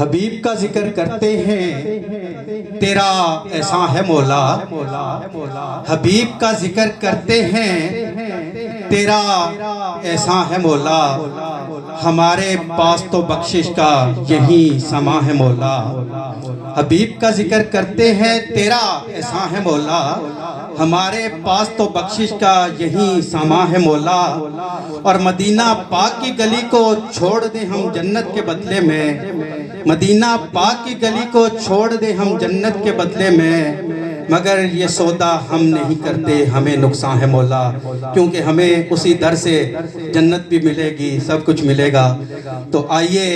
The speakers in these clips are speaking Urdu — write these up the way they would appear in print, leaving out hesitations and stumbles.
حبیب کا ذکر کرتے ہیں تیرا ایسا ہے مولا، حبیب کا ذکر کرتے ہیں تیرا ایسا ہے مولا، ہمارے پاس تو بخشش کا یہی سما ہے مولا۔ حبیب کا ذکر کرتے ہیں تیرا ایسا ہے مولا، ہمارے پاس تو بخشش کا یہی سما ہے مولا۔ اور مدینہ پاک کی گلی کو چھوڑ دیں ہم جنت کے بدلے میں، مدینہ پاک کی گلی کو چھوڑ دیں ہم جنت کے بدلے میں، مگر یہ سودا ہم نہیں کرتے، ہمیں نقصان ہے مولا، کیونکہ ہمیں اسی در سے جنت بھی ملے گی، سب کچھ ملے گا۔ تو آئیے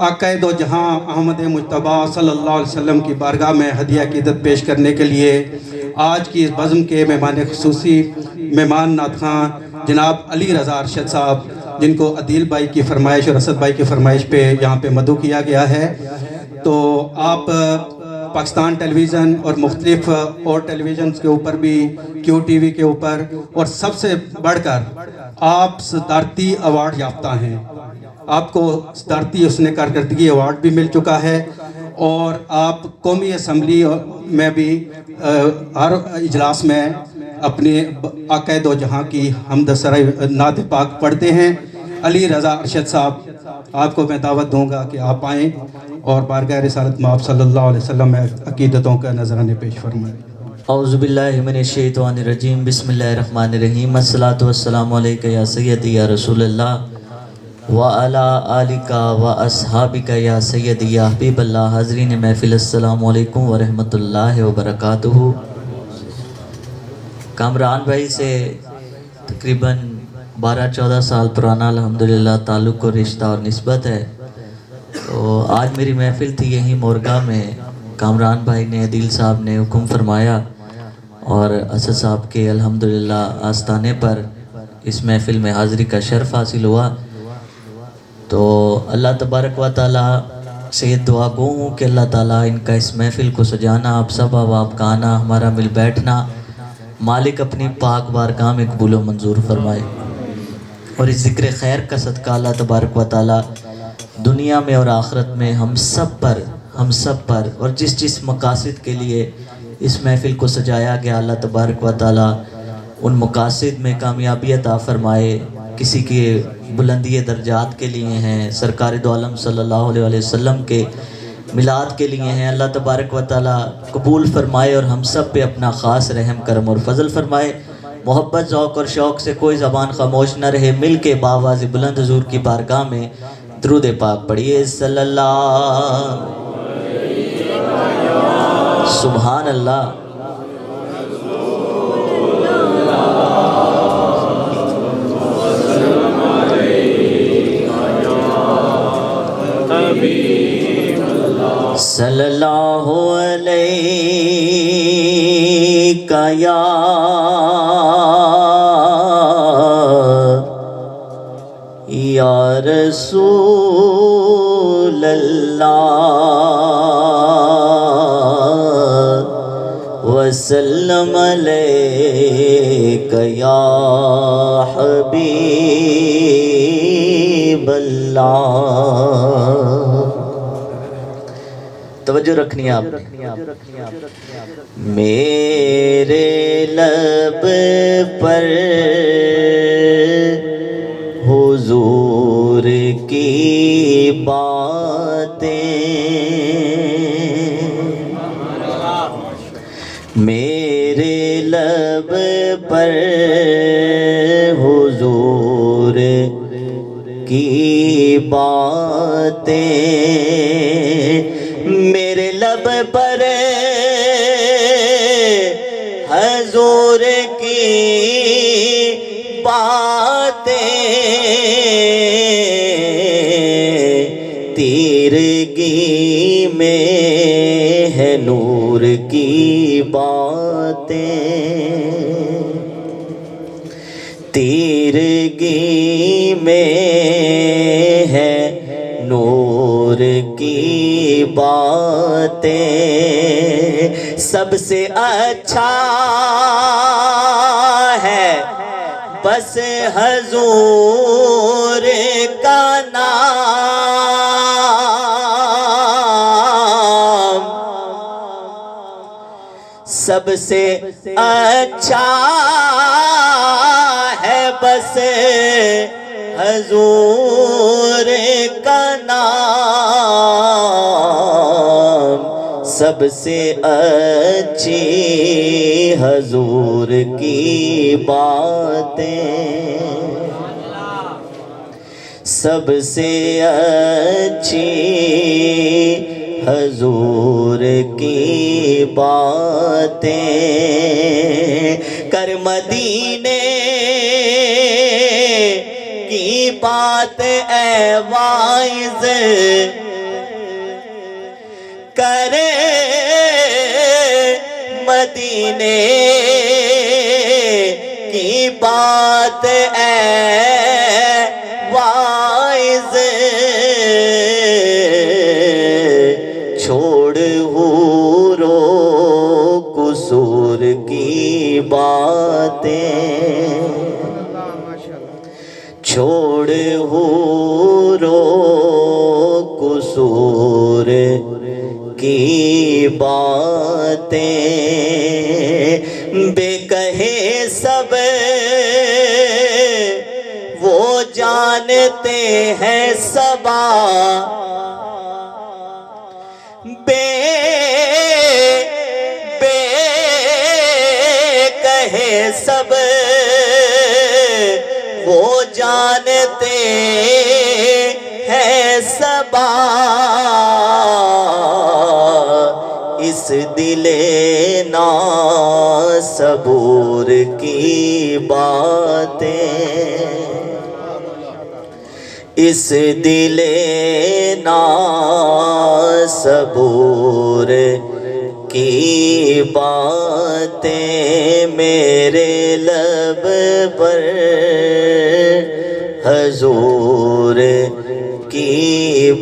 آقا دو جہاں احمد مجتبی صلی اللہ علیہ وسلم کی بارگاہ میں ہدیہ عقیدت پیش کرنے کے لیے آج کی اس بزم کے مہمان خصوصی مہمان نعت خواں جناب علی رضا ارشد صاحب، جن کو عدیل بھائی کی فرمائش اور اسد بھائی کی فرمائش پہ یہاں پہ مدعو کیا گیا ہے، تو آپ پاکستان ٹیلی ویژن اور مختلف اور ٹیلی ویژنز کے اوپر بھی، کیو ٹی وی کے اوپر، اور سب سے بڑھ کر آپ صدارتی ایوارڈ یافتہ ہیں۔ آپ کو صدارتی حسن کارکردگی ایوارڈ بھی مل چکا ہے، اور آپ قومی اسمبلی میں بھی ہر اجلاس میں اپنے آقا دو جہاں کی حمد سرائی نعت پاک پڑھتے ہیں۔ علی رضا ارشد صاحب، آپ کو میں دعوت دوں گا کہ آپ آئیں اور بارگاہ رسالت مآب صلی اللہ علیہ وسلم میں عقیدتوں کا نذرانے پیش فرمائیں۔ اعوذ باللہ من الشیطان الرجیم، بسم اللہ الرحمن الرحیم، الصلاۃ والسلام علیکہ یا سیدی یا رسول اللہ وعلی آلکہ واصحابکہ یا سیدی یا حبیب اللہ۔ حاضرین محفل، السلام علیکم ورحمۃ اللہ وبرکاتہ۔ کامران بھائی سے تقریباً 12-14 سال پرانا الحمدللہ تعلق و رشتہ اور نسبت ہے۔ تو آج میری محفل تھی یہیں مورگا میں، کامران بھائی نے، عدیل صاحب نے حکم فرمایا اور اسد صاحب کے الحمدللہ آستانے پر اس محفل میں حاضری کا شرف حاصل ہوا۔ تو اللہ تبارک و تعالیٰ سے یہ دعا گو ہوں کہ اللہ تعالیٰ ان کا اس محفل کو سجانا، آپ سب آپ کا آنا، ہمارا مل بیٹھنا، مالک اپنی پاک بارگاہ میں قبول و منظور فرمائے، اور اس ذکر خیر کا صدقہ اللہ تبارک و تعالیٰ دنیا میں اور آخرت میں ہم سب پر اور جس مقاصد کے لیے اس محفل کو سجایا گیا، اللہ تبارک و تعالیٰ ان مقاصد میں کامیابی عطا فرمائے۔ کسی کے بلندی درجات کے لیے ہیں، سرکار دو عالم صلی اللہ علیہ وسلم کے میلاد کے لیے ہیں، اللہ تبارک و تعالیٰ قبول فرمائے اور ہم سب پہ اپنا خاص رحم کرم اور فضل فرمائے۔ محبت، ذوق اور شوق سے کوئی زبان خاموش نہ رہے، مل کے باواز بلند حضور کی بارگاہ میں درود پاک پڑھیے۔ صلی اللہ، سبحان اللہ۔ صلی اللہ علیہ یا رسول اللہ، وسلم علیک یا حبیب اللہ۔ توجہ رکھنی ہے آپ۔ میرے لب پر حضور کی باتیں، میرے لب پر حضور کی باتیں، میرے لب پر حضور کی باتیں، تیرگی میں ہے نور کی باتیں، تیرگی میں ہے نور کی باتیں، سب سے اچھا ہے بس حضور کا نام، سب سے اچھا ہے بس حضور کا نام، سب سے اچھی حضور کی باتیں، سب سے اچھی حضور کی باتیں، کر مدینے کی بات اے واعظ، کرے مدینے کی بات اے واعظ، چھوڑ حور و قصور کی باتیں، چھوڑ حور و قصور کی باتیں، بے کہے سب وہ جانتے ہیں صبا، بے کہے سب وہ جانتے ہیں صبا، اس دل ناصبور کی باتیں، اس دل ناصبور کی باتیں، میرے لب پر حضور کی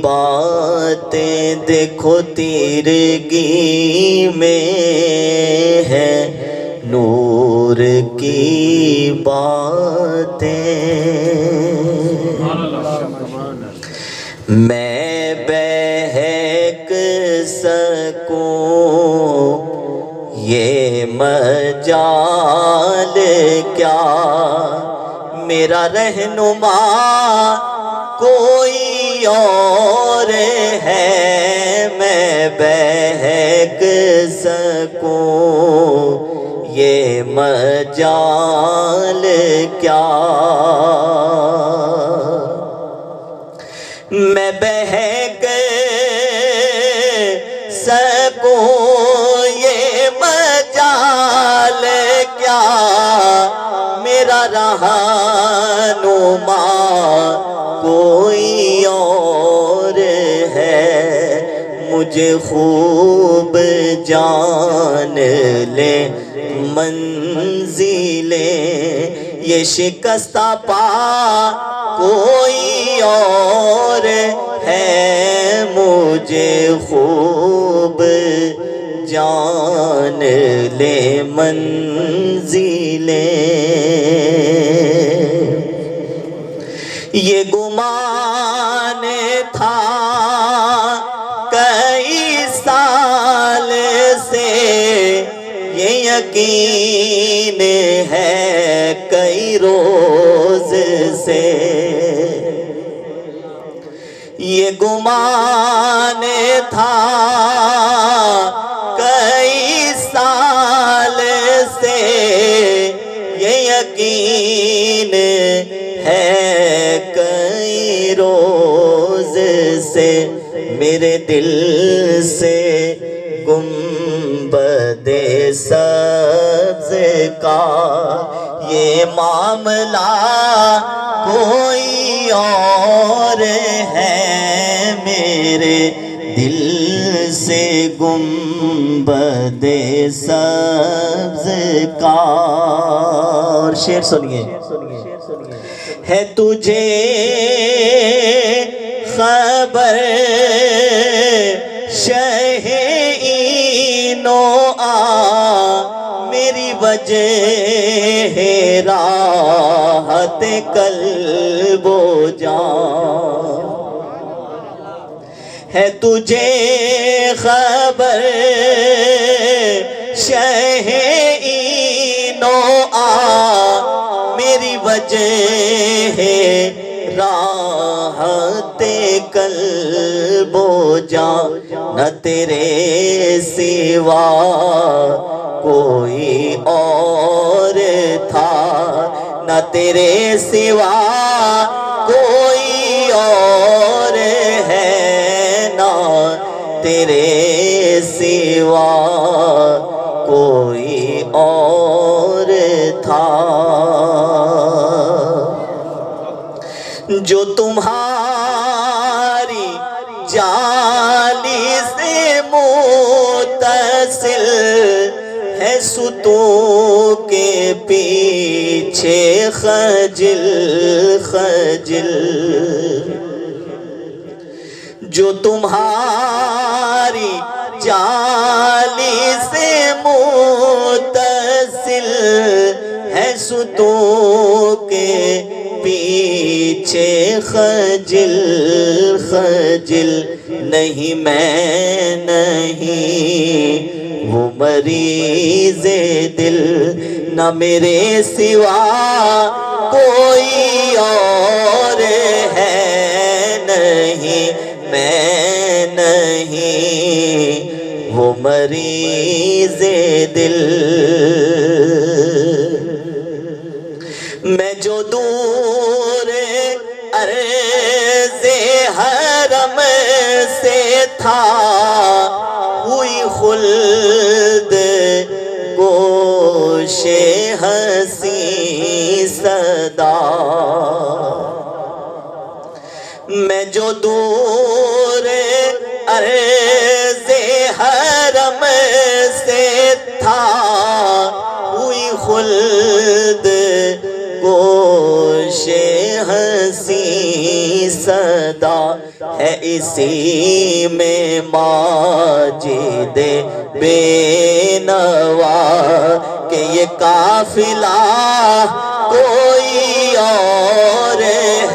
باتیں، دیکھو تیرگی میں ہے نور کی باتیں، میں بہک سکوں یہ مجال کیا، میرا رہنما کوئی اور ہے، میں بہک سکوں یہ مجال کیا، میں بہک سکوں یہ مجال کیا، میرا رہنما کوئی اور ہے، مجھے خوب جان لے منزلیں، یہ شکستہ پا کوئی اور ہے، مجھے خوب جان لے منزلیں، یہ گمان تھا کئی سال سے، یہ یقین ہے کئی روز سے، یہ گمان تھا کئی سال سے، یہ یقین ہے کئی روز سے، میرے دل سے گنبد سبز کا یہ معاملہ کوئی اور ہے، میرے دل سے گنبد سبز کا، اور شعر سنیے، ہے تجھے خبر شہ اینو آ میری وجہ راحت قلب و جان، ہے تجھے خبر شہ اینو آ میری وجہ ہے راحت قلب و جان نہ تیرے سوا کوئی اور تھا نہ تیرے سوا کوئی اور ہے نہ تیرے سوا کوئی اور تھا جو تمہاری جالی سے متصل ہے ستون کے پیچھے خجل خجل جو تمہاری جالی سے متصل ہے ستون کے پیچھے خجل خجل نہیں میں نہیں وہ مریض دل نہ میرے سوا کوئی اور ہے نہیں میں نہیں وہ مریض دل میں جو دور عرض حرم سے تھا ہوئی خلد گوش ہنسی صدا میں جو دور عرض حرم سے تھا ہوئی خلد گوش ہنسی صدا ہے اسی میں ماجد بے نوا کہ یہ قافلہ کوئی اور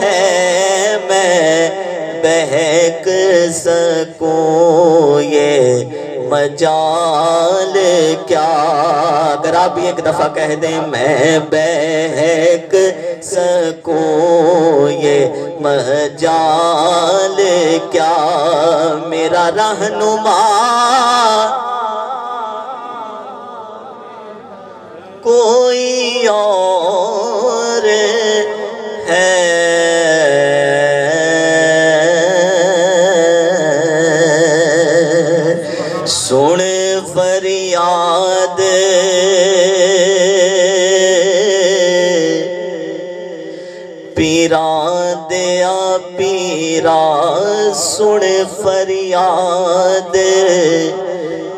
ہے میں بہک سکوں یہ مجال کیا اگر آپ بھی ایک دفعہ کہہ دیں میں بہک سکوں یہ مجال کیا میرا رہنما کوئی اور ہے سن فریاد پیران دیا پیرا سن فریاد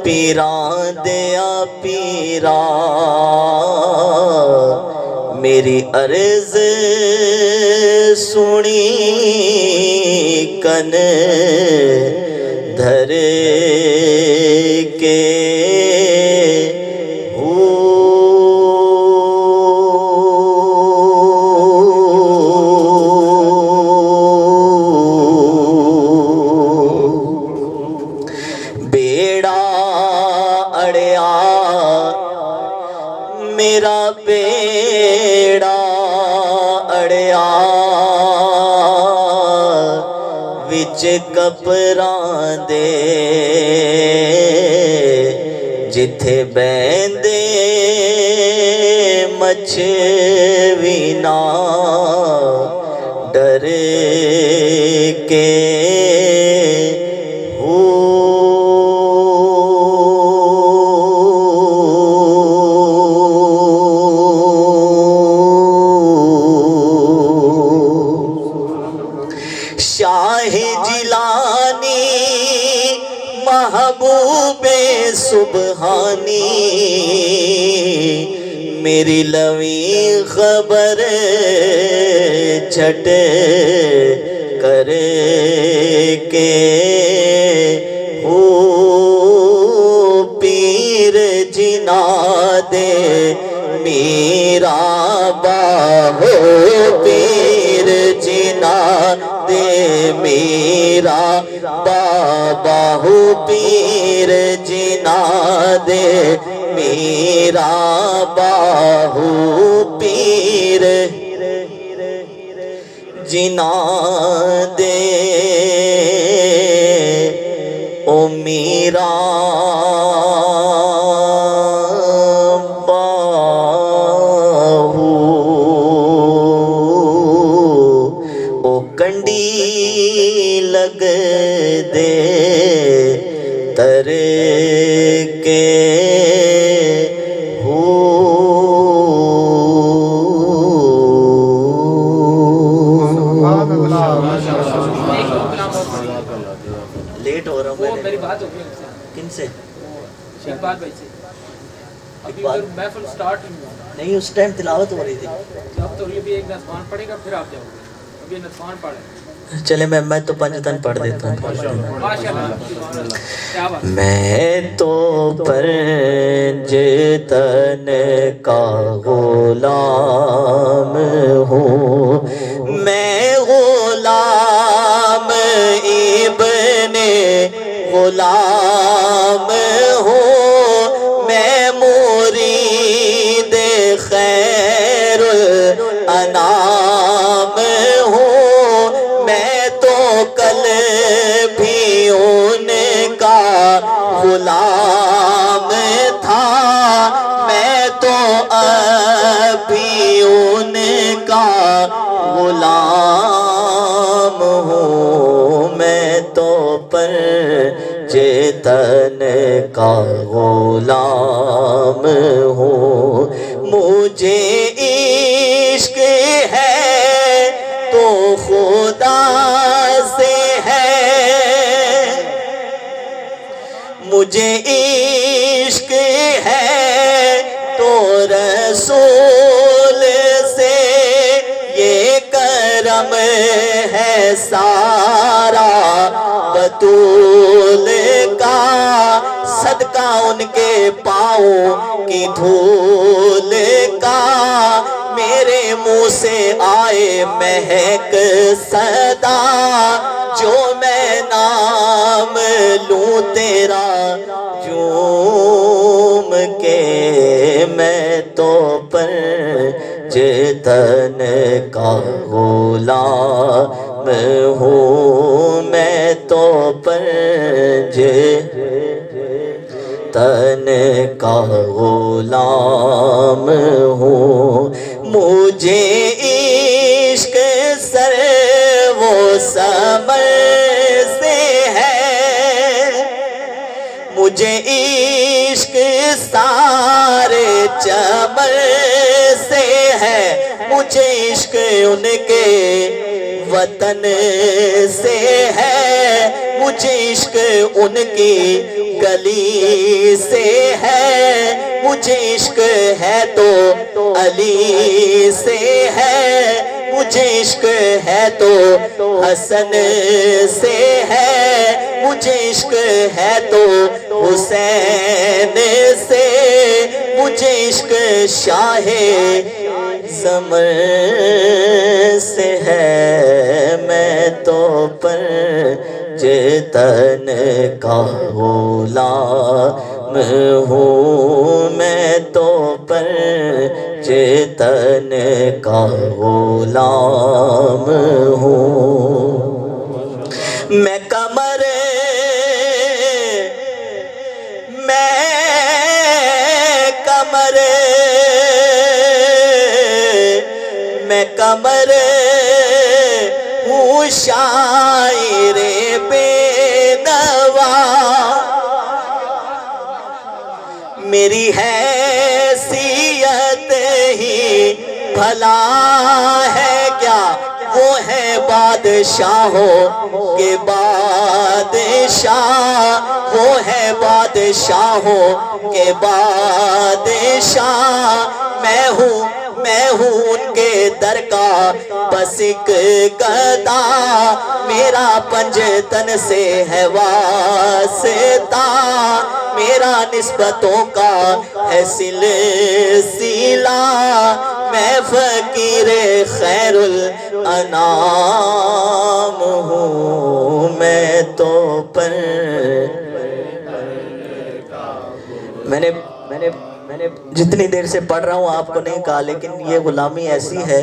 پیران دیا پیرا میری عرض سنی کن دھر کے بیڑا اڑیا میرا بیڑا اڑیا وچ کپراں دے جتھے بیندے مچھوی نہ ڈر کے شاہ جیلانی محبوب سبحانی میری لوی خبر چھٹ کر کے پیر جنا دے میرا باہو پیر جنا دے میرا بابا ہو پیر جنا دے میرا باہو پیر جنا دے او میرا باہو او کنڈی لگ دے تر کے لیٹ ہو رہا ہوں وہ میری بات ہو گئی ان سے کن سے اقبال بھائی سے ابھی ادھر محفل سٹارٹ نہیں ہوا نہیں اس ٹائم تلاوت ہو رہی تھی اب تو یہ بھی ایک نظمان پڑھے گا پھر آپ جاؤ گے ابھی نظمان پڑھے چلے میں تو پنجتن پڑھ دیتا ہوں ماشاءاللہ کیا بات میں تو پنجتن کا غلام ہوں میں غلام ابن غلام ہوں میں مرید خیر الانام ہوں میں تو کل بھی ان کا غلام تھا میں تو ابھی ان کا غلام ہوں میں تو پنجتن کا غلام ہوں مجھے عشق ہے تو خدا سے ہے مجھے عشق ہے تو رسول سے یہ کرم ہے سارا بطول کا صدقہ ان کے پاؤں کی دھول کا میرے منہ سے آئے مہک صدا جو میں نام لوں تیرا جوم کے میں تو پنجتن کا غلام ہوں میں تو پنجتن کا غلام ہوں مجھے عشق سر وہ سمر سے ہے مجھے عشق سارے چمر سے ہے مجھے عشق ان کے وطن سے ہے مجھے عشق ان کی گلی سے ہے مجھے عشق ہے تو علی سے ہے مجھے عشق ہے تو حسن سے ہے مجھے عشق ہے تو حسین سے مجھے عشق شاہ زمر سے ہے میں تو پنجتن کا غلام ہوں میں تو پنجتن کا غلام ہوں میں کمر میں کمر ہوں شاعر بے نوا میری حیثیت ہی بھلا ہے کیا وہ ہے بادشاہوں کے بادشاہ وہ ہے بادشاہوں کے بادشاہ میں ہوں میں ہوں ان کے در کا بس ایک گدا، میرا پنجتن سے ہے واسطہ، میرا نسبتوں کا ہے سلسلہ، میں فقیر خیر الانام ہوں، میں تو پر میں نے جتنی دیر سے پڑھ رہا ہوں آپ کو نہیں کہا، لیکن یہ غلامی ایسی ہے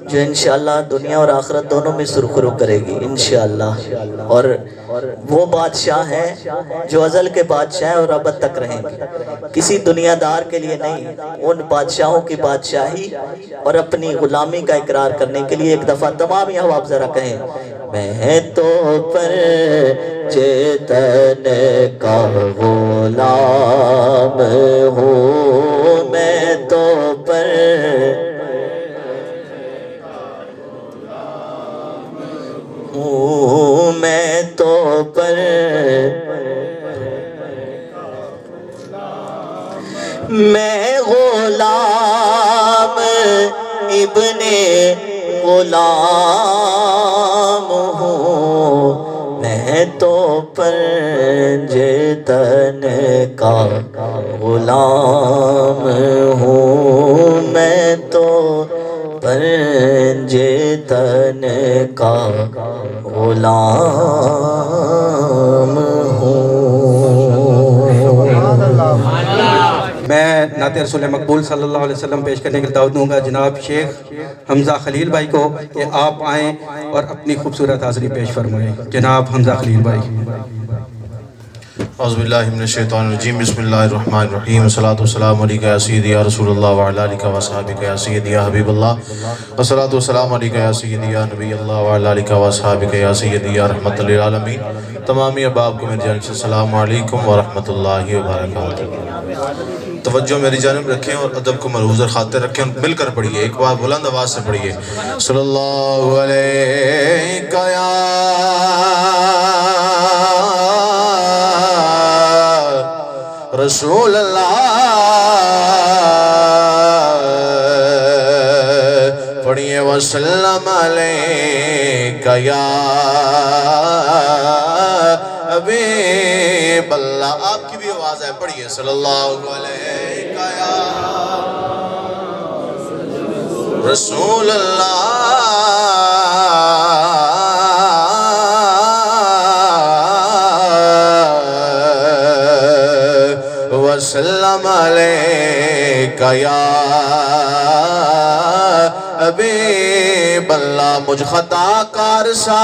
جو انشاءاللہ دنیا اور آخرت دونوں میں سرخرو کرے گی انشاءاللہ، اور وہ بادشاہ ہیں جو ازل کے بادشاہ ہیں اور ابد تک رہیں گے، کسی دنیا دار کے لیے نہیں، ان بادشاہوں کی بادشاہی اور اپنی غلامی کا اقرار کرنے کے لیے۔ ایک دفعہ تمام یہاں آپ ذرا کہیں، میں تو پر چیتن کا غلام ہوں، میں تو پر ہوں، میں تو پر میں غلام ابن غلام ہوں، میں تو پنجتن کا غلام ہوں، میں تو پنجتن کا غلام ہوں۔ میں نعت رسول مقبول صلی اللہ علیہ وسلم پیش کرنے کے لیے دعوت دوں گا جناب شیخ حمزہ خلیل بھائی کو کہ آپ آئیں اور اپنی خوبصورت حاضری پیش فرمائیں۔ جناب حمزہ خلیل بھائی۔ اعوذ باللہ من الشیطان الرجیم، بسم اللہ الرحمن الرحیم، والصلاة والسلام علیکہ یا سیدی یا رسول اللہ وعلی آلہ وصحبہ یا سیدی یا حبیب اللہ، والصلاة والسلام علیکہ یا سیدی یا نبی اللہ وعلی آلہ وصحبہ یا سیدی یا رحمت للعالمین۔ تمامی احباب کو میری جانب سے السلام علیکم ورحمت اللہ وبرکاتہ۔ توجہ میری جانب رکھیں اور ادب کو ملحوظ خاطر رکھیں اور مل کر پڑھیے، ایک بار بلند آواز سے پڑھیے، صلی اللہ علیہ یا رسول اللہ، پڑھیے وسلم علیکہ یا حبیب اللہ۔ آپ کی بھی آواز ہے، پڑھیے صلی اللہ علیہ یا رسول اللہ، وسلم علیکہ یا حبیب اللہ۔ مجھ خطا کار سا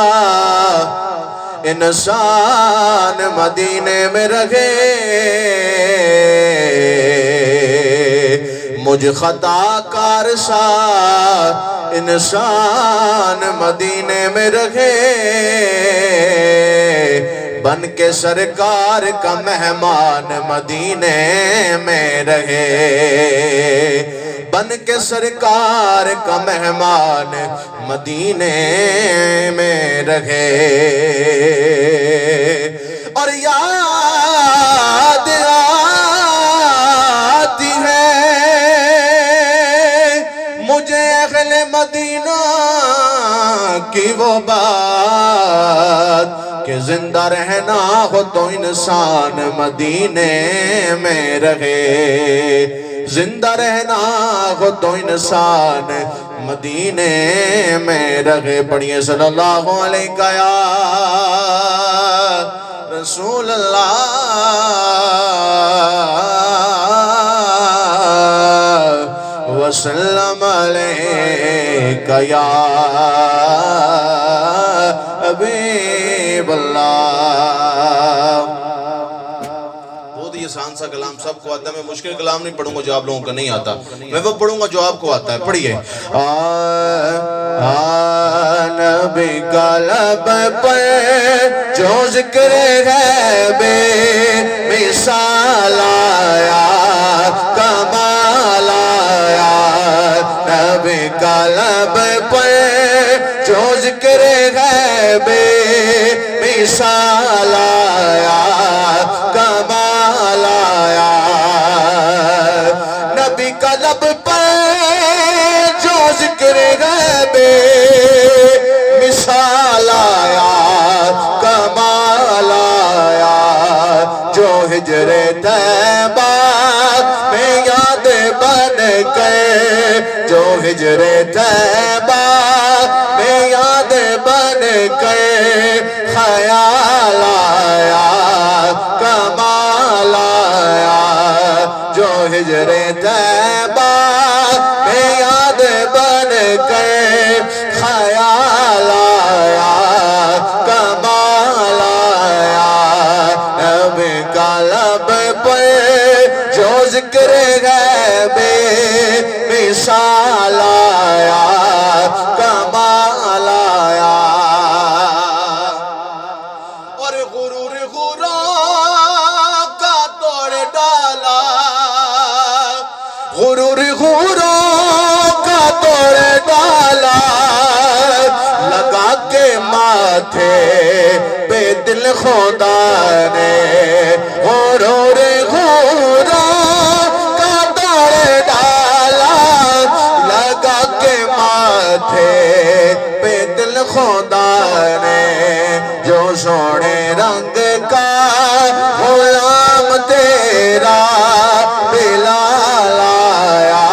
انسان مدینے میں رہے، مجھ خطا کار سا انسان مدینے میں رہے، بن کے سرکار کا مہمان مدینے میں رہے، بن کے سرکار کا مہمان مدینے میں رہے، اور یاد آتی ہے مجھے اہل مدینہ کی وہ بات کہ زندہ رہنا ہو تو انسان مدینے میں رہے، زندہ رہنا ہو تو انسان مدینے میں رہے۔ پڑھیے صلی اللہ علیہ یا رسول اللہ، وسلم علیکہ یا حبیب اللہ۔ بہت ہی آسان سا کلام سب کو آتا ہے، میں مشکل کلام نہیں پڑھوں گا جو آپ لوگوں کو نہیں آتا، میں وہ پڑھوں گا جو آپ کو آتا ہے۔ پڑھیے نبی کا لب پر جو ذکر ہے بے مثال آیا، کمال آیا، نبی کا لب پر جو ذکر ہے بے مثال آیا، کمال آیا، نبی کا لب پر ہجر طیبہ میں یاد بن گئے، جو ہجر طیبہ میں یاد بن گئے، خیال آیا کمال آیا، جو ہجر طیبہ میں یاد بن گئے، خیال آیا کمال آیا، نبی کا لب پر جو ذکر غیب مثال آیا کمال آیا، اور غرور غرور کا توڑ ڈالا، غرور غرور کا توڑ ڈالا، لگا کے ماتھے پہ دل خدا نے، غرور غرور کا توڑ ڈالا، لگا کے ماتھے پہ دل خدا نے، جو سونے رنگ کا غلام تیرا بلال آیا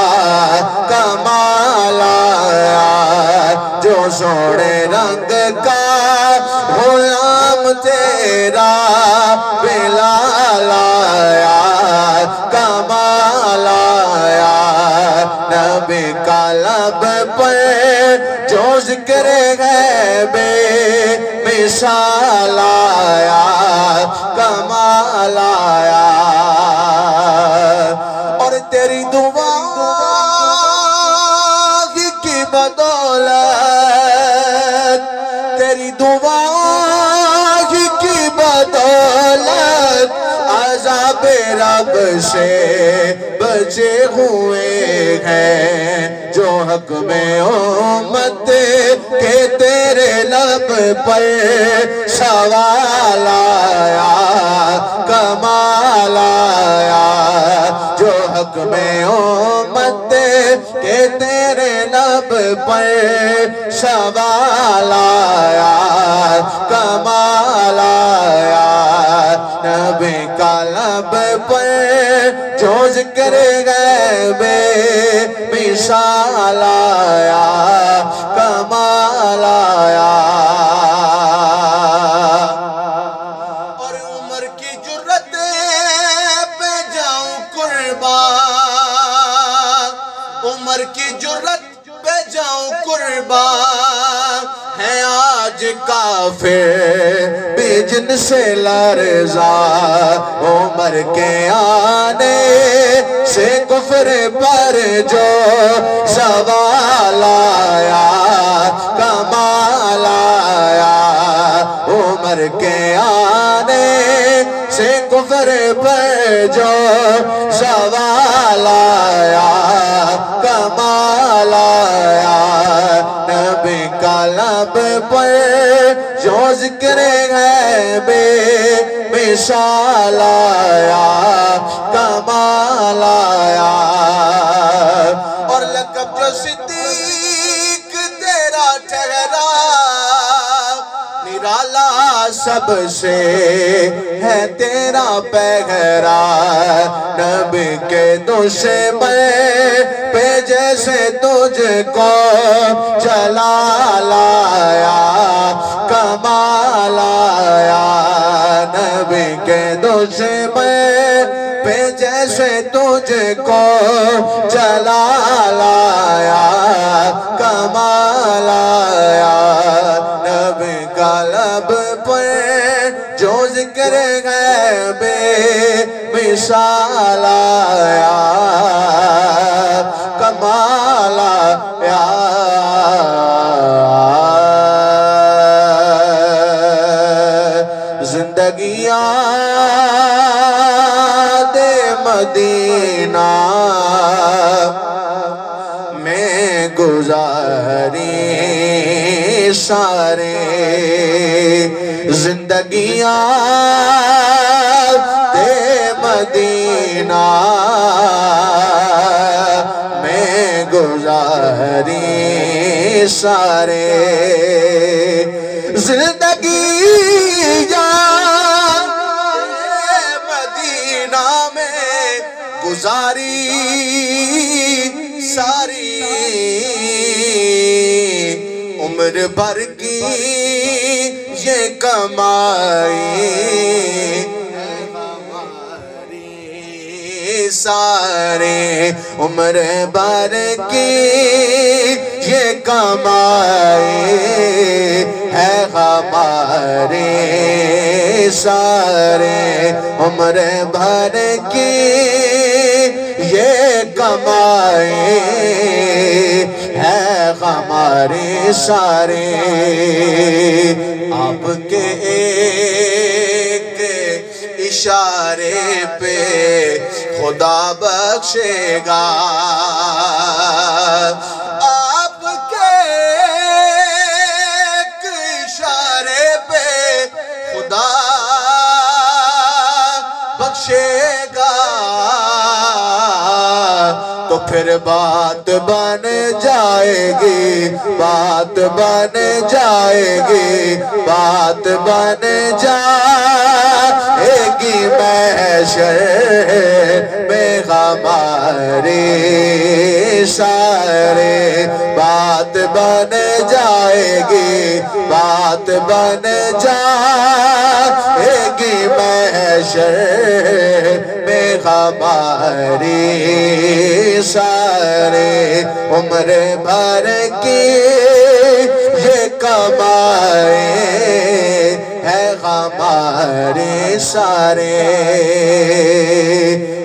کمال آیا، جو سونے رنگ کا غلام تیرا بلال آیا کمال آیا، نبی کا لب پر جو ذکر غیب مثال آیا کمال آیا، اور تیری دعا کی بدولت، تیری دعا کی بدولت عذاب رب سے بچے ہوئے ہیں، جو حق میں امت کہ تیرے لب پر سوال آیا کمال آیا، جو حق میں امت کہ تیرے لب پر سوال آیا کمال آیا، نبی کا لب پر جو ذکر غیب مثال آیا کمال آیا، اور عمر کی جرت پہ جاؤں قربان، عمر کی جرت پہ جاؤں قربان، ہے آج کافر بھی جن سے لرزا، عمر کے آنے سے کفر پر جو سوال آیا کمال آیا، عمر کے آنے سے کفر پر جو سوال آیا کمال آیا، نبی کا لب پر جو ذکر غیب مثال آیا کمال آیا، اور لقب جو صدیق تیرا ٹھہرا، نرالا سب سے ہے تیرا پہرا، نبی کے دشمن پہ جیسے تجھ کو جلال آیا کمال آیا، نبی کے دشمن پہ جیسے تجھ کو جلال آیا کمال آیا، نبی کا لب پر جو ذکر غیب مثال آیا کمال آیا، زندگیاں دے مدینہ میں گزاری سارے، زندگیاں دے مدینہ میں گزاری سارے، زندگی گزاری ساری عمر بھر کی یہ کمائی سارے عمر بھر کی یہ کمائی ہے ہمارے سارے عمر بھر کی یہ کمائی ہے ہمارے سارے آپ کے ایک اشارے پہ خدا بخشے گا آپ کے ایک اشارے پہ خدا بخشے گا تو پھر بات بن جائے گی بات بن جائے گی بات بن جائے گی محشر میں ہمارے سارے بات بن جائے گی بات بن جائے گی محشر میں ہماری سارے عمر بھر کی یہ کمائے ہے ہمارے سارے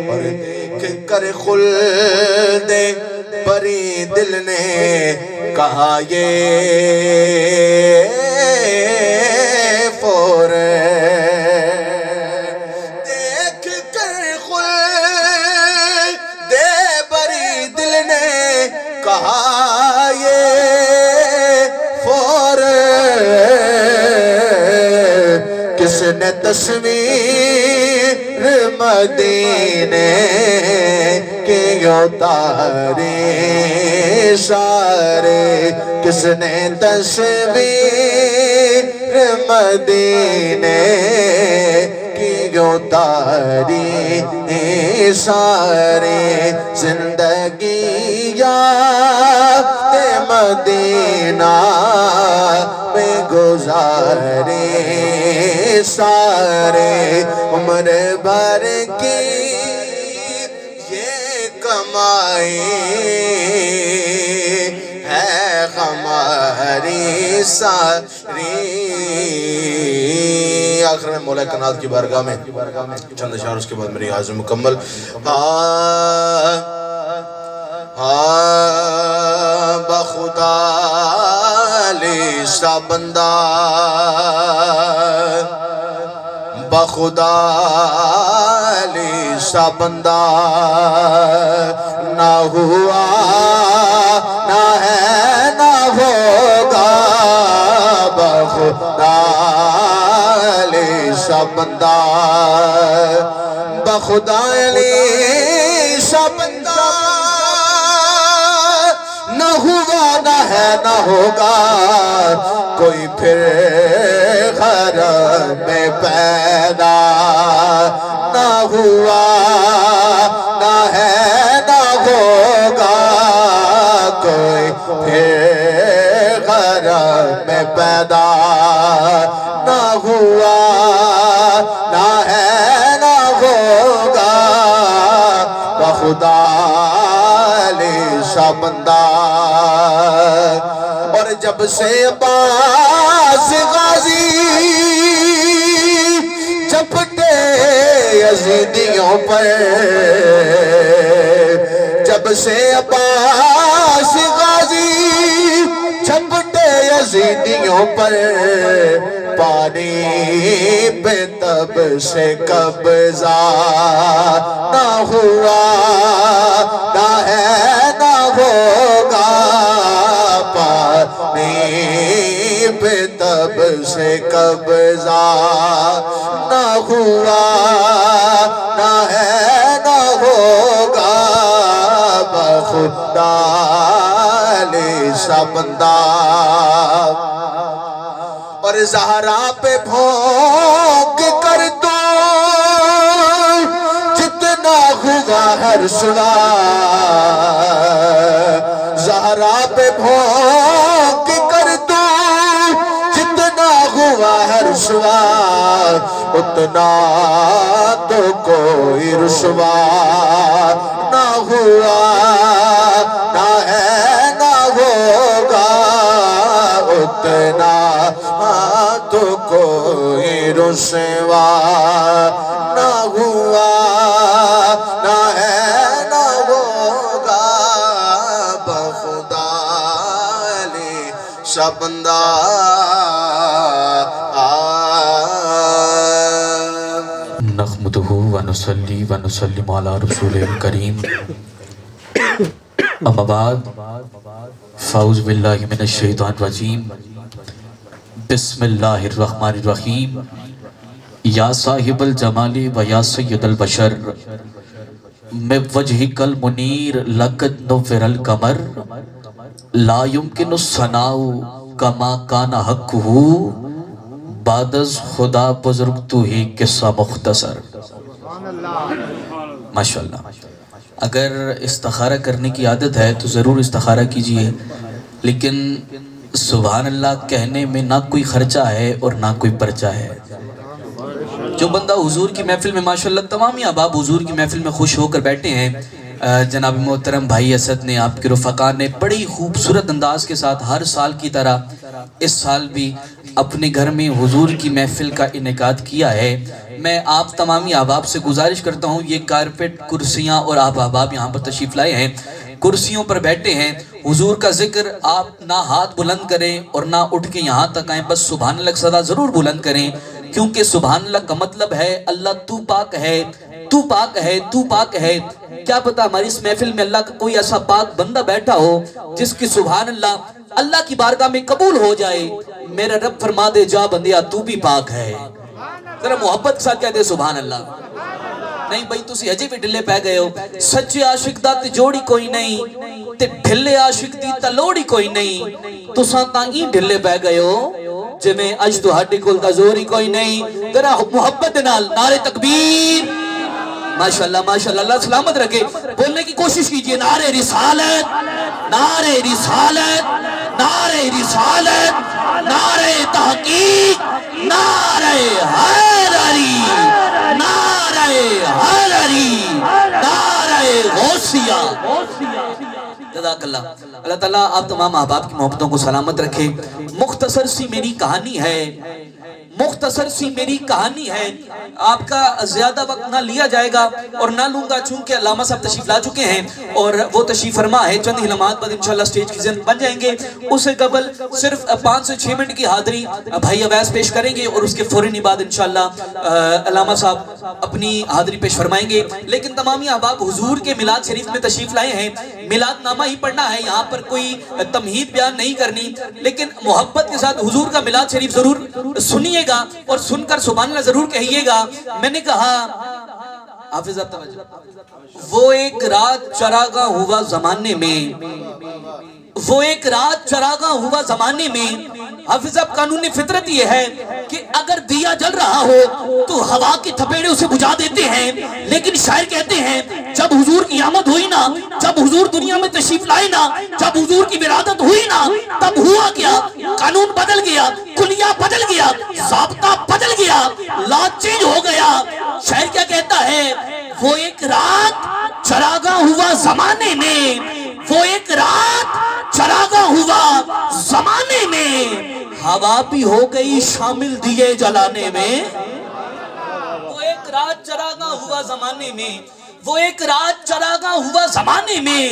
اور دیکھ کر خلد بری دل نے کہا یہ فور دیکھ کر خلد بری دل نے کہا یہ فور کس نے تصویر مدینے کے اتارے سارے کس نے تصویر مدینے کی اتاری سارے زندگی یاد مدینہ میں گزارے سارے عمر بھر کی یہ کمائی ہے ہماری ساری آخر میں مولا کائنات کی بارگاہ میں چند اشعار اس کے بعد میری حاضر مکمل بخدا لیسا بندہ بخدا لیسا بندہ نہ ہوا نہ ہے نہ ہوگا بخدا لیسا بندہ بخدا لیسا بندہ نہ ہوا نہ ہے نہ ہوگا کوئی پھر حرم میں پیدا نہ ہوا نہ ہے نہ ہوگا کوئی پھر حرم میں پیدا نہ ہوا نہ ہے نہ ہوگا بخدا لیسا بندہ اور جب سے عباس غازی چپٹے یزیدیوں پر جب سے عباس غازی چپٹے یزیدیوں پر پانی پہ تب سے قبضہ نہ ہوا نہ ہے نہ ہوگا پانی پہ تب سے قبضہ نہ ہوا نہ ہے نہ ہوگا بخدا لیسا بندہ اور زہرا پہ بھونک کر تو جتنا ہوا ہر رسوا زہرا پہ بھونک کر تو جتنا ہوا ہے رسوا اتنا تو کوئی رسوا نہ ہوا نہ ہے نہ ہوگا اتنا تو کوئی رسوا نہ ہوا نہ ہے نہ ہوگا بخدا علی سا بندہ نحمدہ ونصلی ونسلم علی رسول کریم اما بعد فاعوذ باللہ من الشیطان الرجیم بسم اللہ الرحمن الرحیم یا صاحب الجمال و یا سید البشر میں وجہک المنیر لقد نور القمر لا یمکن الثناء کما کان حقہ بعد از خدا بزرگ تو ہی قصہ مختصر ماشاءاللہ اگر استخارہ کرنے کی عادت ہے تو ضرور استخارہ کیجئے لیکن سبحان اللہ کہنے میں نہ کوئی خرچہ ہے اور نہ کوئی پرچہ ہے جو بندہ حضور کی محفل میں ماشاءاللہ تمام احباب حضور کی محفل میں خوش ہو کر بیٹھے ہیں جناب محترم بھائی اسد نے آپ کے رفقا نے بڑی خوبصورت انداز کے ساتھ ہر سال کی طرح اس سال بھی اپنے گھر میں حضور کی محفل کا انعقاد کیا ہے میں آپ تمامی احباب سے گزارش کرتا ہوں یہ کارپیٹ کرسیاں اور آپ احباب یہاں پر تشریف لائے ہیں کرسیوں پر بیٹھے ہیں حضور کا ذکر آپ نہ ہاتھ بلند کریں اور نہ اٹھ کے یہاں تک آئیں بس سبحان اللہ صدا ضرور بلند کریں کیونکہ سبحان اللہ کا مطلب ہے اللہ تو پاک ہے تو پاک ہے تو پاک ہے کیا پتا ہماری اس محفل میں اللہ کا کوئی ایسا پاک بندہ بیٹھا ہو جس کی سبحان اللہ کی بارگاہ میں قبول ہو جائے میرا رب فرما دے جا بندیا تو بھی پاک ہے ذرا محبت کے ساتھ کہتے سبحان اللہ نہیں بھائی تسی ہجے بھی ڈھلے پہ گئے ہو سچے عاشق دا تے جوڑی کوئی نہیں تے ڈھلے عاشق دی تلوڑی کوئی نہیں تو ساتاں ہی ڈھلے پہ گئے ہو جمیں اج تو ہڈی کل دا زوری کوئی نہیں ذرا محبت نال نعرے تکبیر ماشاءاللہ ماشاءاللہ اللہ سلامت رکھے بولنے کی کوشش کیجئے نعرے رسالت نعرے رسالت نعرے رسالت نعرے تحقیق نعرے حیدری نعرے حیدری نعرے غوثیہ جزاک اللہ اللہ تعالیٰ آپ تمام احباب کی محبتوں کو سلامت رکھے مختصر سی میری کہانی ہے مختصر سی میری کہانی ہے آپ کا زیادہ وقت نہ لیا جائے گا اور نہ لوں گا چونکہ علامہ صاحب تشریف لا چکے ہیں اور وہ تشریف فرما ہے چند ہی لمحات بعد انشاءاللہ سٹیج کی زن بن جائیں گے اسے قبل صرف 5 سے 6 منٹ کی حاضری بھائی اویس پیش کریں گے اور اس کے فوراً بعد انشاءاللہ علامہ صاحب اپنی حاضری پیش فرمائیں گے لیکن تمامی احباب حضور کے میلاد شریف میں تشریف لائے ہیں میلاد نامہ ہی پڑھنا ہے یہاں پر کوئی تمہید بیان نہیں کرنی لیکن محبت کے ساتھ حضور کا میلاد شریف ضرور سنیے گا اور سن کر سبحان اللہ ضرور کہیے گا میں نے کہا حافظ آپ توجہ وہ ایک رات چراغاں ہوا زمانے میں وہ ایک رات چراغاں ہوا زمانے میں حافظ اب قانون فطرت یہ ہے کہ اگر دیا جل رہا ہو تو ہوا کی تھپیڑے اسے بجھا دیتے ہیں لیکن شاعر کہتے ہیں جب حضور کی آمد ہوئی نا جب حضور دنیا میں تشریف لائے نا جب حضور کی ولادت ہوئی نا تب ہوا کیا قانون بدل گیا کلیہ بدل گیا ضابطہ بدل گیا لا چینج ہو گیا شاعر کیا کہتا ہے وہ ایک رات چراغاں ہوا زمانے میں وہ ایک رات چراغاں ہوا زمانے میں ہوا بھی ہو گئی شامل دیے جلانے میں وہ ایک رات چراغاں ہوا زمانے میں وہ ایک رات چراغاں ہوا زمانے میں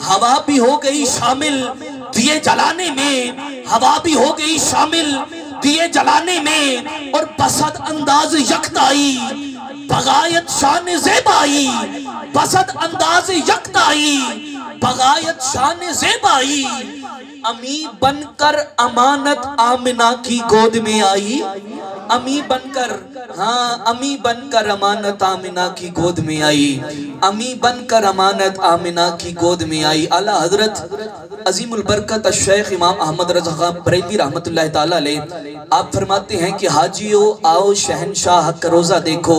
ہوا بھی ہو گئی شامل دیے جلانے میں ہوا بھی ہو گئی شامل دیے جلانے میں اور بسط انداز یکتائی بغایت شان زیبائی بسط انداز یکتائی بغایت شان زیبائی امی بن کر امانت آمنہ کی گود میں آئی امی بن کر ہاں امی بن کر امانت آمنہ کی گود میں آئی امی بن کر امانت آمنہ کی گود میں آئی اعلیٰ حضرت عظیم البرکت الشیخ امام احمد رضا خان بریلوی رحمت اللہ تعالیٰ علیہ آپ فرماتے ہیں کہ حاجیو آؤ شہنشاہ کا روزہ دیکھو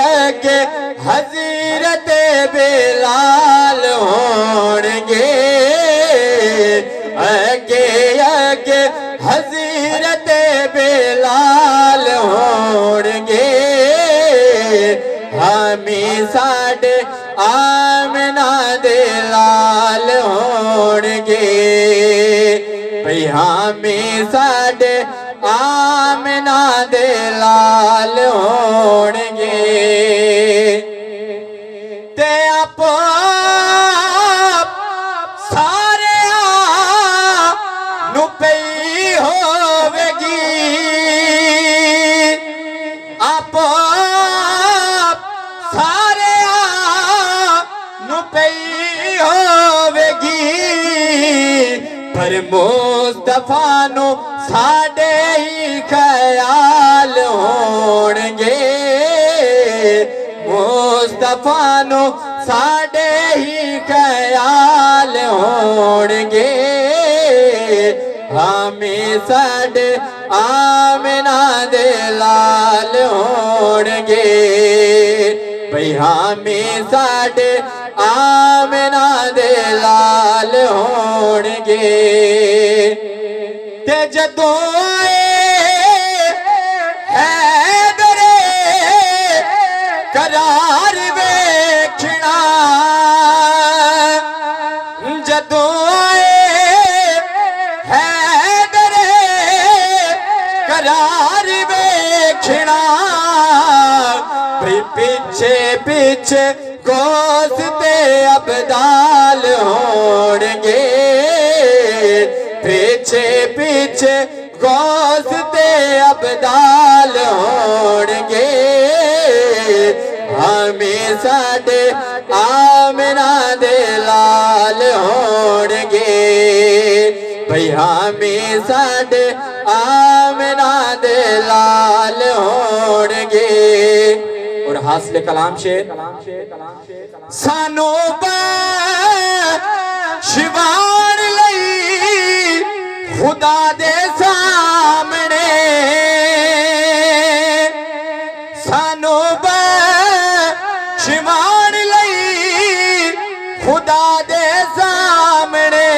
اگے حضرت بلال ہون گے اگے اگے حضرت بلال ہون گے ہمیں ساڈے آمنہ دے لال ہون گے بھئی ہمیں ساڈے آمنہ دے لال ہون گے تے آپ سارے نو پئی ہوے گی آپ سارے نو پئی ہوے گی پر مصطفیٰ نو ساڈے ہی خیال ہون گے مصطفیٰ نو ساڈے ہی خیال ہون گے ہمیں ساڈے آمنہ دے لال ہون گے بھئی ہمیں ساڈے آمنہ دے لال ہون گے تے جدوں حیدر قرار ویکھنا جدوں حیدر قرار ویکھنا بھئی پیچھے پیچھے غوث تے ابدال ہون گے پیچھے پیچھے غوث تے ابدال ہون گے ہمیں ساڈے آمنہ دے لال ہون گے بھئی ہمیں ساڈے آمنہ دے لال ہون گے اور حاصل کلام شیر سانو بخشوان لئی خدا دے سامنے سانو بخشوان لئی خدا دے سامنے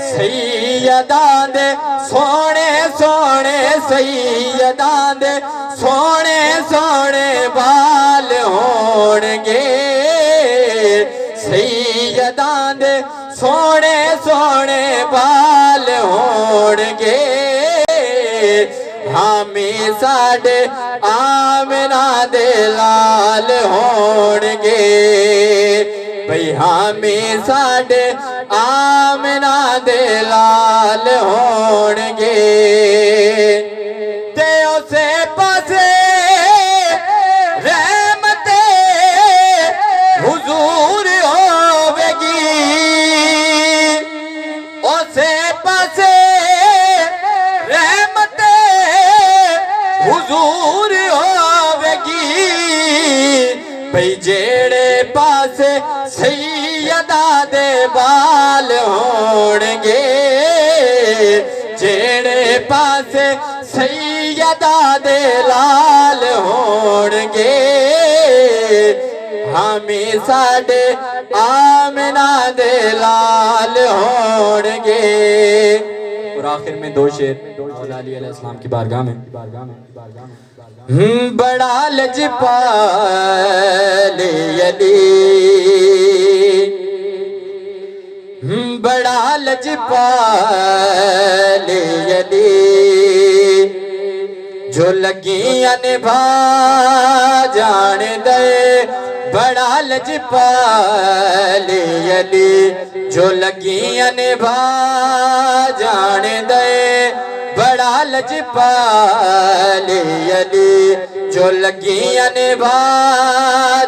سیداں دے سونے سونے سیداں دے سونے سونے بال ہون گے سیداں دے سونے سونے بال ہون گے ہمیں ساڈے آمنہ دے لال ہون گے بھئی ہمیں ساڈے آمنہ دے لال ہون گے تے اسے پاسے رحمت حضور ہوے گی اسے پاسے رحمت حضور ہوے گی بھئی جیڑے پاسے سیداں دے بال ہون گے جیڑے پاسے سیداں دے لال ہون گے ہمیں ساڈے آمنہ دے لال ہون گے اور آخر میں دو شعر مولا علی علیہ السلام کی بارگاہ میں بڑا لجپال علی بڑا لجپال علی جو لگیاں نبھا جان دے بڑا لجپال علی جو لگیاں نبھا جان دے بڑا لجپال علی جو لگیاں نبھا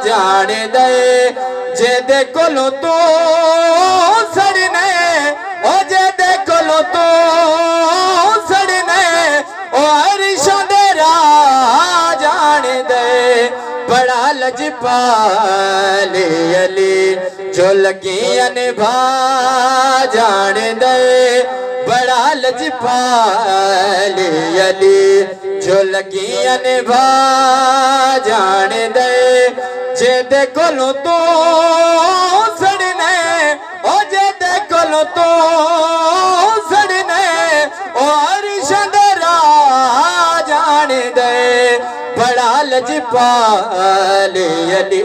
جان دے جے دے کولوں تو سڑنے او جے دے کولوں تو سڑنے او عرشاں دے راہ جان دے بڑا لجپال علی جو لگیاں نبھا جان دے بڑا لجپال علی جو لگیاں نبھا جان دے جے دے کولوں تو سڑنے او جے دے کولوں تو سڑنے او عرش دے راہ جان دے بڑا لجپال علی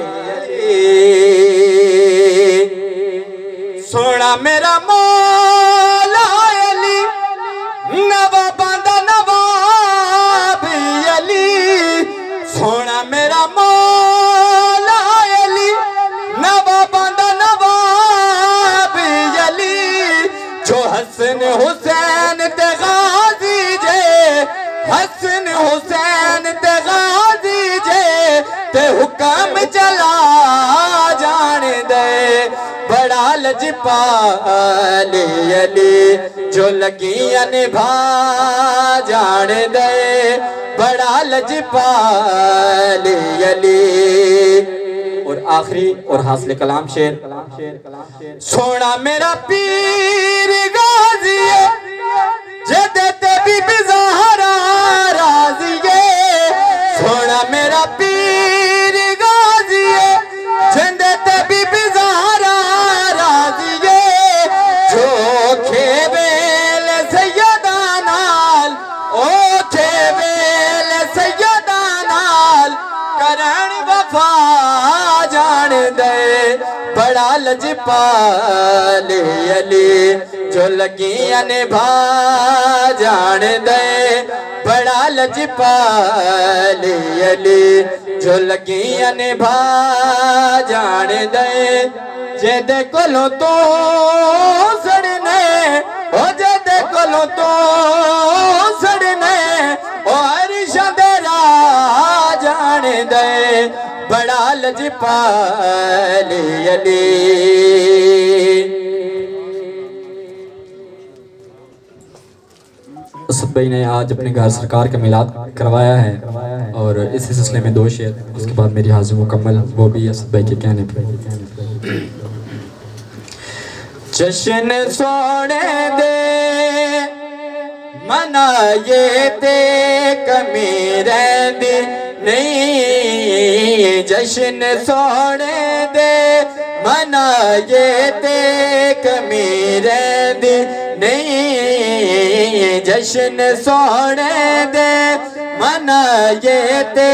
سونا میرا مولا علی نواباں دا نواب علی سونا میرا مولا علی نواباں دا نواب علی جو حسن حسین تے غازی جے حسن حسین تے غازی جے تے حکم چلا جان دے بڑا لجپال علی جو لگیاں نبھا جان دے بڑا لجپال علی۔ اور آخری اور حاصل کلام شعر سونا میرا پیر غازی ہے جدتے بی بی زہرا راضی ہے سونا میرا پیر غازی ہے جدتے بی بی زہرا راضی ہے جو کھیویل سیدہ نال او کھیویل سیدہ نال کرن وفا جان دے بڑا لجپال علی جو لگیاں نبھا جان دے بڑا لجپال علی جو لگیاں نبھا جان دے جے دے کولوں تو سڑنے او جے دے کولوں تو سڑنے او عرش دے راہ جان دے بڑا لجپال علی۔ اسد بھائی نے آج اپنے گھر سرکار کا میلاد کروایا ہے اور اس سلسلے میں 2 شعر اس کے بعد میری حاضری مکمل وہ بھی اسد بھائی کے کہنے پہ۔ جشن سونے دے منائے تے کمی رہندی نہیں جشن سونے دے منائے تے کمی رہندی نہیں جشن سونے دے منائے تے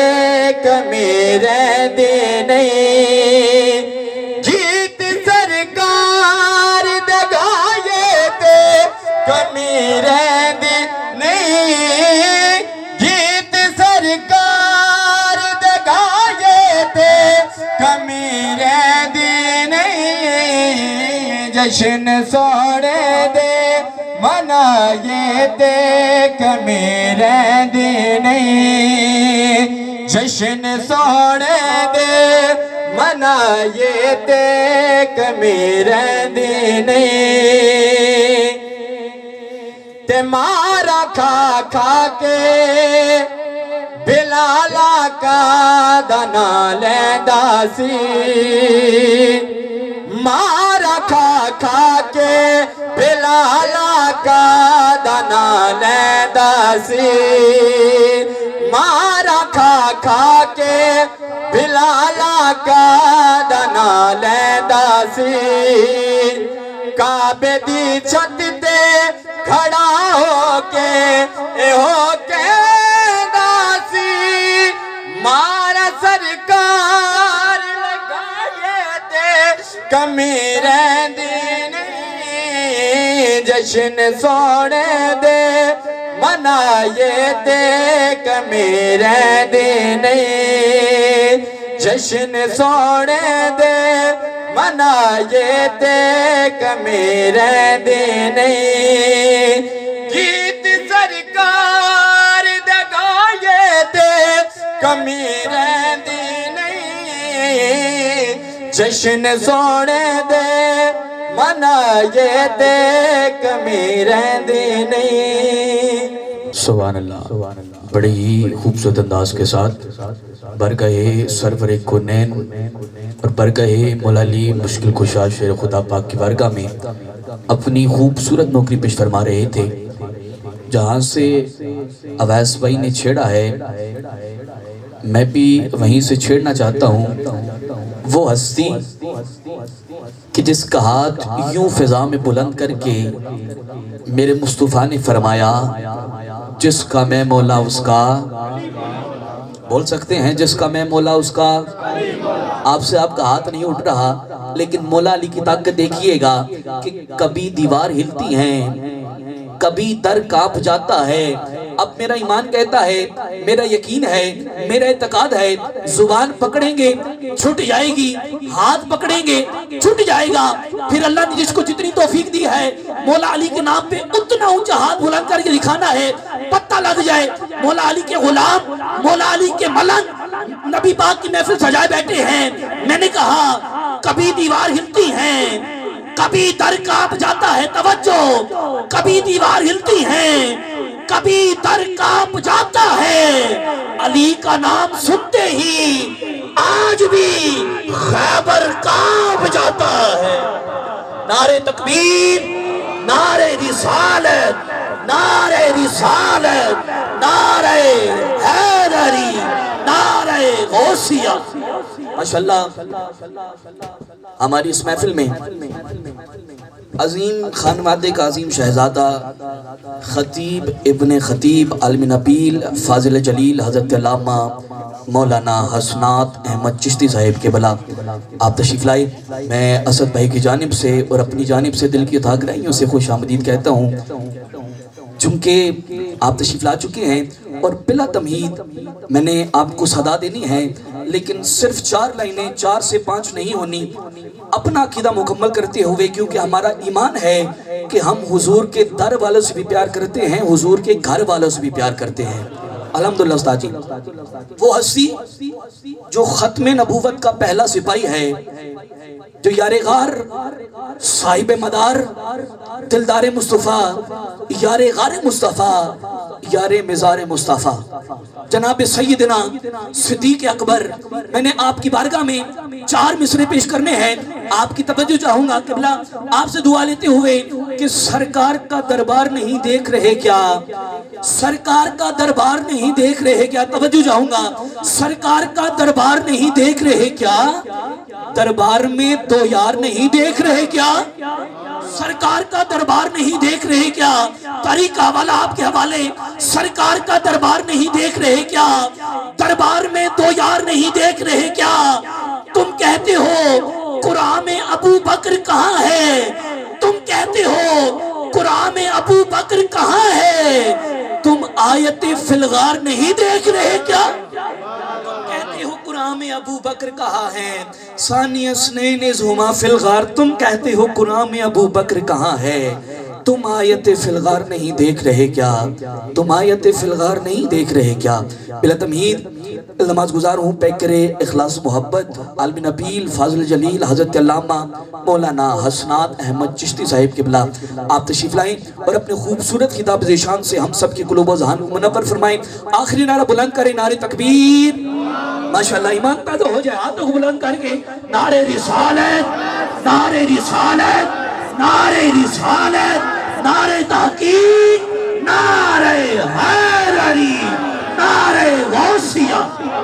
کمی رہندی نہیں گیت سرکار دے گائے تے کمی رہندی نہیں گیت سرکار دے گائے تے کمی رہندی نہیں جشن سونے دے منائے تے کمی رہندی نہیں جشن سونے دے منائے تے کمی رہندی نہیں تے مارا کھا کھا کے بلالا کا دنا لیندا سی مارا کھا کھا کے بلالا کا دنا لیندا سی مارا کھا کھا کے بلالا کا دنا لیندا سی کعبے دی چھت تے کھڑا ہو کے ایہو کہندا سی مارا سرکار لگائے تے کمی رہندی نہیں جشن سونے دے منائے تے کمی رہندی نہیں جشن سونے دے منائے تے کمی رہندی نہیں گیت سرکار دے گائے تے کمی رہندی نہیں جشن سونے دے منائے تے کمی رہندی نہیں۔ سبحان اللہ، بڑے ہی خوبصورت انداز کے ساتھ برگاہ سرور کونین اور برگاہ مولا علی مشکل کشا شیر خدا پاک کی بارگاہ میں اپنی خوبصورت نوکری پیش فرما رہے تھے۔ جہاں سے اویس بھائی نے چھیڑا ہے میں بھی وہیں سے چھیڑنا چاہتا ہوں. وہ ہستی کہ جس کا ہاتھ یوں فضا میں بلند کر کے میرے مصطفیٰ نے فرمایا جس کا میں مولا اس کا، بول سکتے ہیں جس کا میں مولا اس کا. آپ سے آپ کا ہاتھ نہیں اٹھ رہا لیکن مولا علی کی طاقت دیکھیے گا کہ کبھی دیوار ہلتی ہیں کبھی در کانپ جاتا ہے. اب میرا ایمان کہتا ہے، میرا یقین ہے، میرا اعتقاد ہے، زبان پکڑیں گے چھٹ جائے گی، ہاتھ پکڑیں گے چھٹ جائے گا. پھر اللہ نے جس کو جتنی توفیق دی ہے مولا علی کے نام پہ اتنا اونچا ہاتھ بلند کر کے دکھانا ہے، پتہ لگ جائے مولا علی کے غلام، مولا علی کے ملنگ نبی پاک کی محفل سجائے بیٹھے ہیں. میں نے کہا کبھی دیوار ہلتی ہیں کبھی در کانپ جاتا ہے، توجہ، کبھی دیوار ہلتی ہیں کبھی در کانپ جاتا ہے. علی کا نام سنتے ہی آج بھی خیبر کانپ جاتا ہے. نعرہ تکبیر، نعرہ رسالت، نعرہ رسالت، نعرہ حیدری، نعرہ غوثیہ. ماشاءاللہ ہماری اس محفل میں عظیم خانوادے کا عظیم شہزادہ خطیب ابن خطیب عالم نبیل فاضل جلیل حضرت علامہ مولانا حسنات احمد چشتی صاحب کے بلا آپ تشریف لائے. میں اسد بھائی کی جانب سے اور اپنی جانب سے دل کی اتھا گرائیوں سے خوش آمدید کہتا ہوں. چونکہ آپ تشریف لا چکے ہیں اور بلا تمہید میں نے آپ کو صدا دینی ہے، لیکن صرف 4 لائنیں 4 سے 5 نہیں ہونی، اپنا عقیدہ مکمل کرتے ہوئے، کیونکہ ہمارا ایمان ہے کہ ہم حضور کے در والوں سے بھی پیار کرتے ہیں، حضور کے گھر والوں سے بھی پیار کرتے ہیں. الحمدللہ استاد جی، وہ ہستی جو ختم نبوت کا پہلا سپاہی ہے، جو یار غار، صاحب مدار، دلدار مصطفیٰ، یار غار مصطفیٰ، یار مزار مصطفیٰ، جناب سیدنا صدیق اکبر. میں نے آپ کی بارگاہ میں 4 مصرے پیش کرنے ہیں. آپ کی توجہ چاہوں گا قبلہ آپ سے دعا لیتے ہوئے کہ سرکار کا دربار نہیں دیکھ رہے کیا، سرکار کا دربار نہیں دیکھ رہے کیا. توجہ چاہوں گا، سرکار کا دربار نہیں دیکھ رہے کیا، دربار میں 2 یار نہیں دیکھ رہے کیا، سرکار کا دربار نہیں دیکھ رہے کیا. طریقہ والا آپ کے حوالے، سرکار کا دربار نہیں دیکھ رہے کیا، دربار میں 2 یار نہیں دیکھ رہے کیا. تم کہتے ہو قرآن میں ابو بکر کہاں ہے، تم کہتے ہو قرآن میں ابو بکر کہاں ہے، تم آیت فی الغار نہیں دیکھ رہے کیا. کہتے ہو قرآن میں ابو بکر کہاں ہے، ثانی اثنین اذ ہما فی الغار، تم کہتے ہو قرآن میں ابو بکر کہاں ہے، تم آیت فی الغار نہیں دیکھ رہے کیا، تم آیت فی الغار نہیں دیکھ رہے کیا. بلا تمہید نماز گزار ہوں پیکر اخلاص محبت عالم نبیل فاضل جلیل حضرت علامہ مولانا حسنات احمد چشتی صاحب کے بلا آپ تشریف لائیں اور اپنے خوبصورت خطاب ذیشان سے ہم سب کے قلوب و ذہن کو منور فرمائیں. آخری نعرہ بلند کریں، نعرہ تکبیر. ماشاءاللہ ایمان پیدا ہو جائے، ہاتھوں کو بلند کر کے نعرہ رسالت، نعرہ رسالت، نعرہ رسالت، نعرہ تحقیق، نعرہ حیدری، نعرہ غوثیہ.